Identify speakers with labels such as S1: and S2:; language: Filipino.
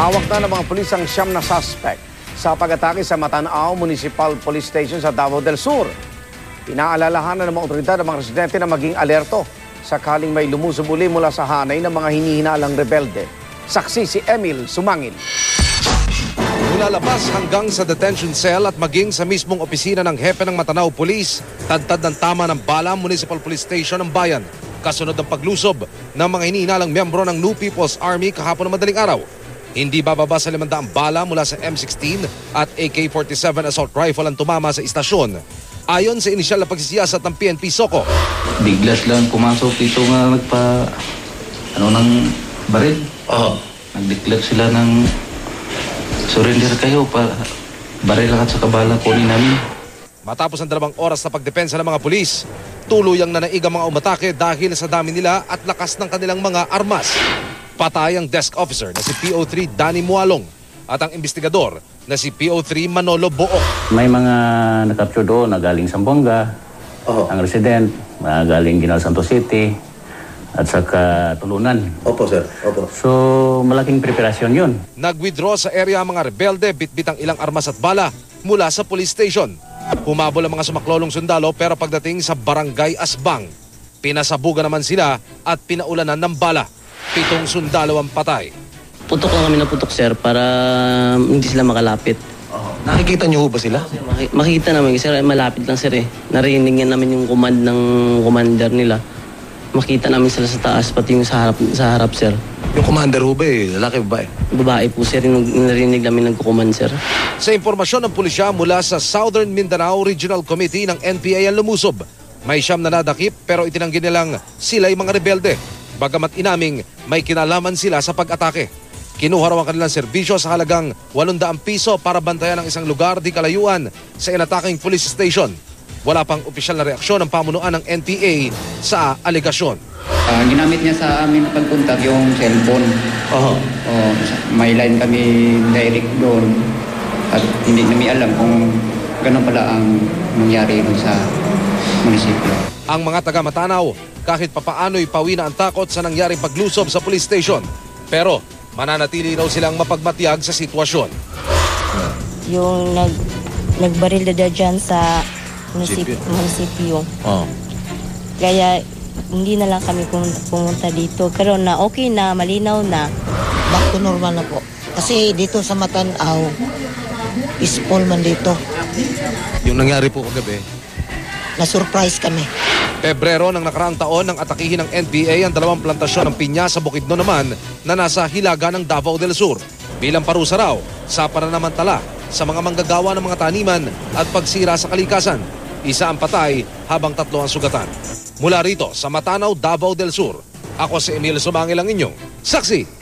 S1: Hawak na ng mga pulis ang siyam na suspect sa pag-atake sa Matanao Municipal Police Station sa Davao del Sur. Pinaalalahanan ng mga otoridad ng mga residente na maging alerto sakaling may lumusob uli mula sa hanay ng mga hinihinalang rebelde. Saksi si Emil Sumangil.
S2: Mula labas hanggang sa detention cell at maging sa mismong opisina ng hepe ng Matanao Police, tadtad ng tama ng bala Municipal Police Station ng bayan. Kasunod ng paglusob ng mga hinihinalang miyembro ng New People's Army kahapon ng madaling araw. Hindi bababa sa 500 bala mula sa M16 at AK-47 assault rifle ang tumama sa istasyon. Ayon sa inisyal na pagsisiyasat ng PNP Soco.
S3: Biglas lang pumasok dito nga ng baril. Nag-declare sila ng surrender kayo para baril lang at sa kabala kunin namin.
S2: Matapos ang 2 oras na pagdepensa ng mga pulis, tuluyang nanaig ang mga umatake dahil sa dami nila at lakas ng kanilang mga armas. Patay ang desk officer na si PO3 Danny Mualong at ang investigador na si PO3 Manolo Book.
S4: May mga na-capture doon na galing Zamboanga, ang resident, galing Ginal Santos City, at saka Tulunan.
S5: Opo, sir. Opo.
S4: So, malaking preparasyon yun.
S2: Nag-withdraw sa area ang mga rebelde, bitbit ang ilang armas at bala mula sa police station. Humabol ang mga sumaklolong sundalo pero pagdating sa Barangay Asbang, pinasabugan naman sila at pinaulanan ng bala. 7 sundalo ang patay.
S6: Putok lang kami na putok, sir, para hindi sila makalapit.
S5: Nakikita niyo ba sila?
S6: Makikita namin, sir, malapit lang, sir eh. Narinig namin yung command ng commander nila. Makita namin sila sa taas, pati yung sa harap, sir.
S5: Yung commander ho ba lalaki ba
S6: Babae po, sir, yung narinig namin nagkukuman, sir.
S2: Sa impormasyon ng pulisya mula sa Southern Mindanao Regional Committee ng NPA ang lumusob, may 9 na nadakip pero itinanggi nilang sila ay mga rebelde. Bagamat inaming may kinalaman sila sa pag-atake. Kinuha raw ang kanilang serbisyo sa halagang 800 piso para bantayan ang isang lugar di kalayuan sa inataking police station. Wala pang opisyal na reaksyon ng pamunuan ng NPA sa alegasyon.
S7: Ginamit niya sa amin pagpunta yung cellphone. May line kami direct doon at hindi namin alam kung gano'n pala ang nangyari doon sa munisipyo.
S2: Ang mga taga Matanaw kahit papaano'y pawi na ang takot sa nangyaring paglusob sa police station. Pero mananatili raw silang mapagmatiyag sa sitwasyon.
S8: Yung nagbaril na dyan sa munisipyo. Kaya hindi na lang kami pumunta dito. Pero na okay na, malinaw na.
S9: Back to normal na po. Kasi dito sa Matanao, peaceful man dito.
S2: Yung nangyari po kagabi,
S9: Na-surprise kami.
S2: Pebrero ng nakaraang taon nang atakihin ng NPA ang 2 plantasyon ng pinya sa Bukidnon naman na nasa hilaga ng Davao del Sur. Bilang parusa raw sa pananamantala sa mga manggagawa ng mga taniman at pagsira sa kalikasan. 1 ang patay habang 3 ang sugatan. Mula rito sa Matanao, Davao del Sur, ako si Emil Sumangil ang inyong saksi.